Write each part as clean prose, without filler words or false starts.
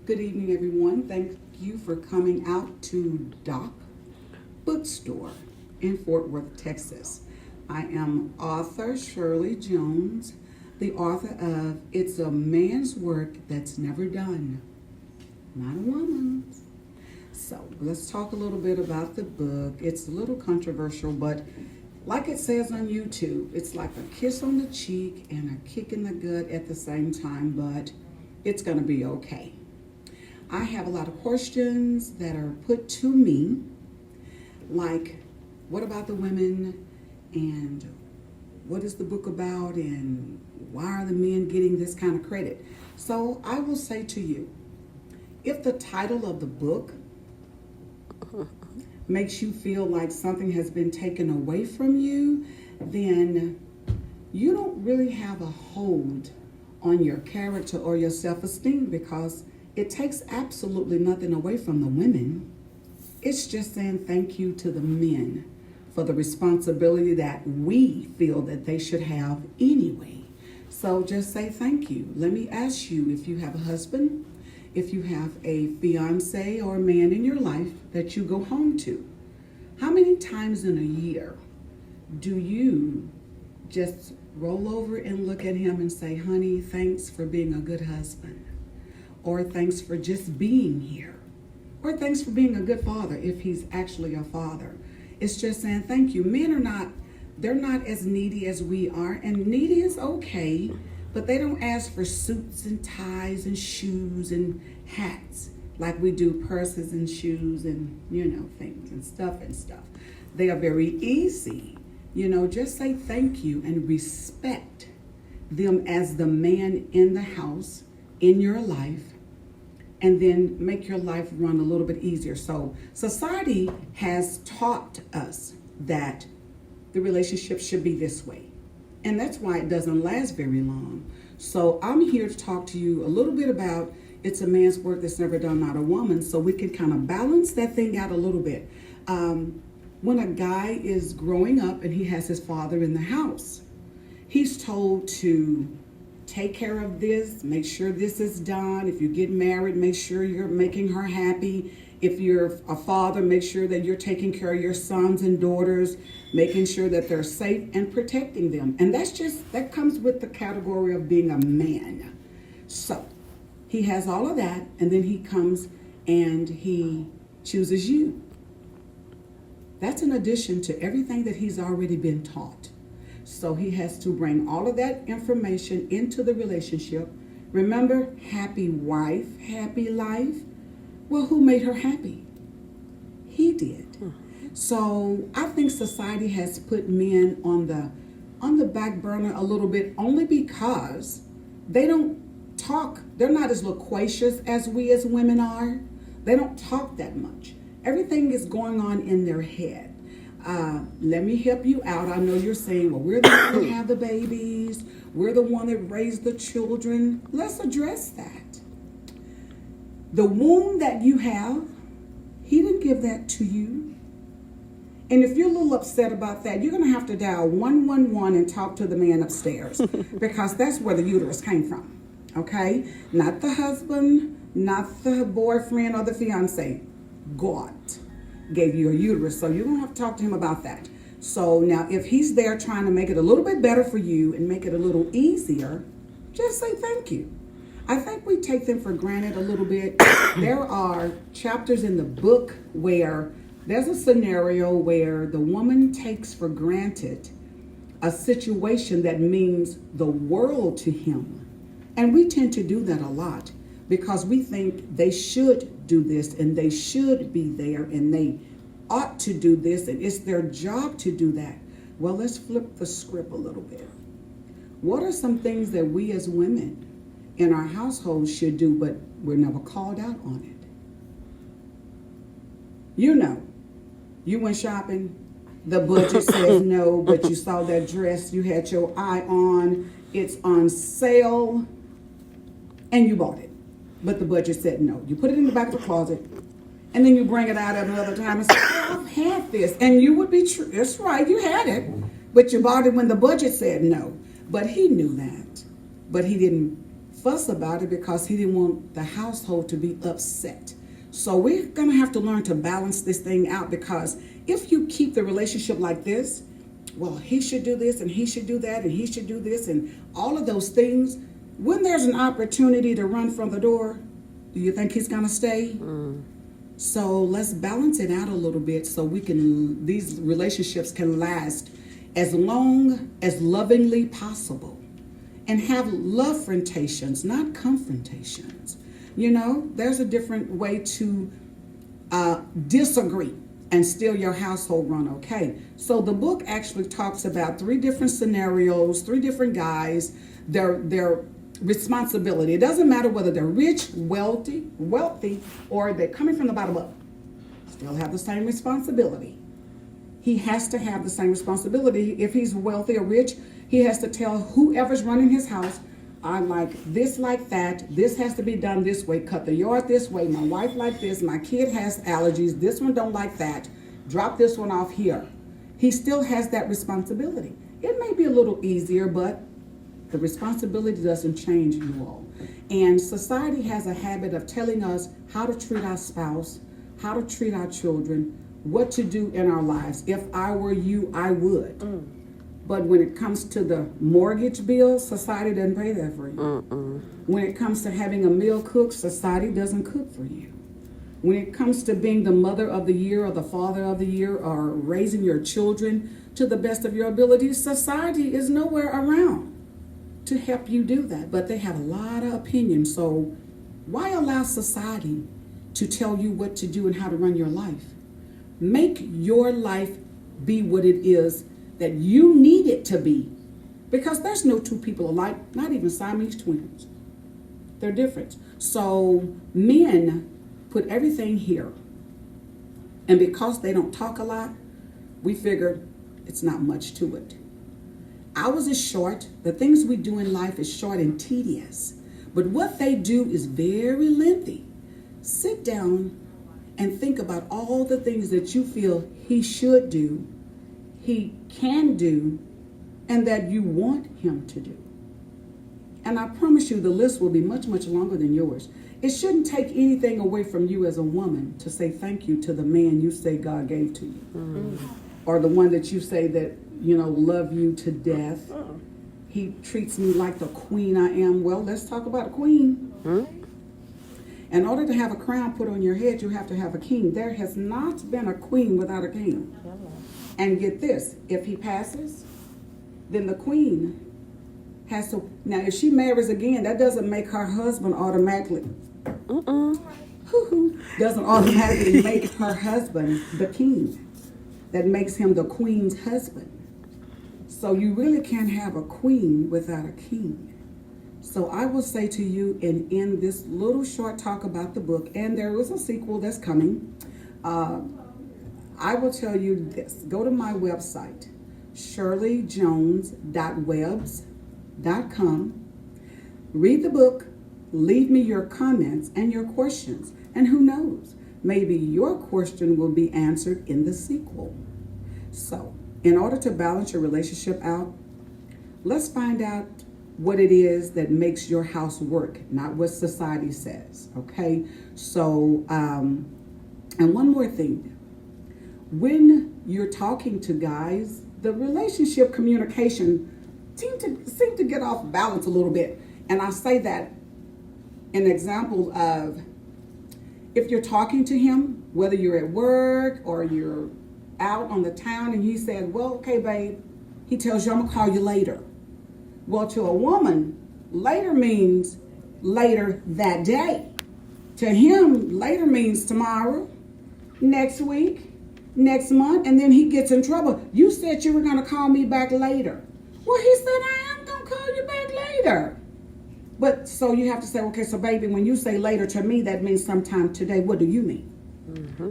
Good evening, everyone. Thank you for coming out to Doc Bookstore in Fort Worth, Texas. I am author Shirley Jones, the author of It's a Man's Work That's Never Done, Not a Woman's. So let's talk a little bit about the book. It's a little controversial, but like it says on YouTube, it's like a kiss on the cheek and a kick in the gut at the same time, but it's going to be okay. I have a lot of questions that are put to me, like, what about the women, and what is the book about, and why are the men getting this kind of credit? So I will say to you, if the title of the book makes you feel like something has been taken away from you, then you don't really have a hold on your character or your self-esteem, because it takes absolutely nothing away from the women. It's just saying thank you to the men for the responsibility that we feel that they should have anyway. So just say thank you. Let me ask you, if you have a husband, if you have a fiance or a man in your life that you go home to, how many times in a year do you just roll over and look at him and say, honey, thanks for being a good husband? Or thanks for just being here? Or thanks for being a good father if he's actually a father? It's just saying thank you. Men they're not as needy as we are, and needy is okay, but they don't ask for suits and ties and shoes and hats like we do purses and shoes and, things and stuff. They are very easy. Just say thank you and respect them as the man in the house, in your life, and then make your life run a little bit easier. So society has taught us that the relationship should be this way, and that's why it doesn't last very long. So I'm here to talk to you a little bit about it's a man's work that's never done, not a woman, so we can kind of balance that thing out a little bit. When a guy is growing up and he has his father in the house, he's told to take care of this, make sure this is done. If you get married, make sure you're making her happy. If you're a father, make sure that you're taking care of your sons and daughters, making sure that they're safe and protecting them. And that comes with the category of being a man. So he has all of that, and then he comes and he chooses you. That's in addition to everything that he's already been taught. So he has to bring all of that information into the relationship. Remember, happy wife, happy life. Well, who made her happy? He did. So I think society has put men on the back burner a little bit, only because they don't talk. They're not as loquacious as we as women are. They don't talk that much. Everything is going on in their head. Let me help you out. I know you're saying, well, we're the one that have the babies. We're the one that raised the children. Let's address that. The womb that you have, he didn't give that to you. And if you're a little upset about that, you're going to have to dial 111 and talk to the man upstairs, because that's where the uterus came from. Okay? Not the husband, not the boyfriend or the fiance. God gave you a uterus, so you're going to have to talk to him about that. So now, if he's there trying to make it a little bit better for you and make it a little easier, just say thank you. I think we take them for granted a little bit. There are chapters in the book where there's a scenario where the woman takes for granted a situation that means the world to him. And we tend to do that a lot, because we think they should do this and they should be there and they ought to do this and it's their job to do that. Well, let's flip the script a little bit. What are some things that we as women in our household should do, but we're never called out on it? You went shopping, the budget says no, but you saw that dress you had your eye on, it's on sale, and you bought it. But the budget said no. You put it in the back of the closet, and then you bring it out at another time and say, oh, I've had this. And you would be true. That's right, you had it. But you bought it when the budget said no. But he knew that. But he didn't fuss about it because he didn't want the household to be upset. So we're going to have to learn to balance this thing out, because if you keep the relationship like this, well, he should do this and he should do that and he should do this and all of those things, when there's an opportunity to run from the door, do you think he's going to stay? So let's balance it out a little bit so these relationships can last as long as lovingly possible, and have love confrontations, not confrontations. You know, there's a different way to disagree and still your household run okay. So the book actually talks about 3 different scenarios, 3 different guys, their responsibility. It doesn't matter whether they're rich, wealthy, or they're coming from the bottom up. Still have the same responsibility. He has to have the same responsibility. If he's wealthy or rich, he has to tell whoever's running his house, I like this, like that. This has to be done this way. Cut the yard this way. My wife like this. My kid has allergies. This one don't like that. Drop this one off here. He still has that responsibility. It may be a little easier, but the responsibility doesn't change, you all. And society has a habit of telling us how to treat our spouse, how to treat our children, what to do in our lives. If I were you, I would. But when it comes to the mortgage bill, society doesn't pay that for you. When it comes to having a meal cooked, society doesn't cook for you. When it comes to being the mother of the year or the father of the year or raising your children to the best of your ability, society is nowhere around to help you do that. But they have a lot of opinions. So why allow society to tell you what to do and how to run your life? Make your life be what it is that you need it to be. Because there's no 2 people alike, not even Siamese twins. They're different. So men put everything here. And because they don't talk a lot, we figured it's not much to it. Ours is short. The things we do in life is short and tedious. But what they do is very lengthy. Sit down and think about all the things that you feel he should do, he can do, and that you want him to do. And I promise you the list will be much, much longer than yours. It shouldn't take anything away from you as a woman to say thank you to the man you say God gave to you. Or the one that you say that, you know, love you to death. He treats me like the queen I am. Well, let's talk about a queen. In order to have a crown put on your head, you have to have a king. There has not been a queen without a king. And get this, if he passes, then the queen has to, now if she marries again, that doesn't make her husband automatically, doesn't automatically make her husband the king. That makes him the queen's husband. So you really can't have a queen without a king. So I will say to you, in this little short talk about the book, and there is a sequel that's coming, I will tell you this. Go to my website, shirleyjones.webs.com. Read the book, leave me your comments and your questions, and who knows, maybe your question will be answered in the sequel. So, in order to balance your relationship out, let's find out what it is that makes your house work, not what society says, okay? So, and one more thing. When you're talking to guys, the relationship communication seem to get off balance a little bit. And I say that an example of, if you're talking to him, whether you're at work or you're out on the town and he said, well, okay, babe, he tells you, I'm gonna call you later. Well, to a woman, later means later that day. To him, later means tomorrow, next week, next month, and then he gets in trouble. You said you were going to call me back later. Well, he said, I am going to call you back later. But so you have to say, okay, so baby, when you say later to me, that means sometime today. What do you mean?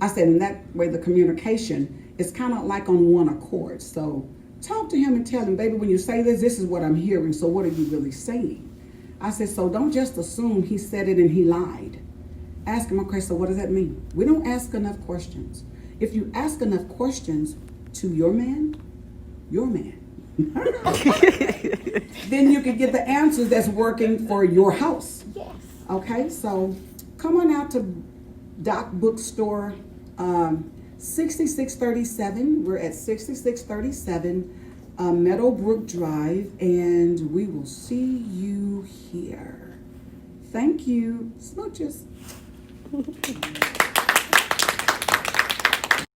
I said, in that way, the communication is kind of like on one accord. So talk to him and tell him, baby, when you say this, this is what I'm hearing. So what are you really saying? I said, so don't just assume he said it and he lied. Ask him, okay, so what does that mean? We don't ask enough questions. If you ask enough questions to your man, then you can get the answers that's working for your house. Yes. Okay, so come on out to Doc Bookstore, 6637. We're at 6637 Meadowbrook Drive, and we will see you here. Thank you. Smooches.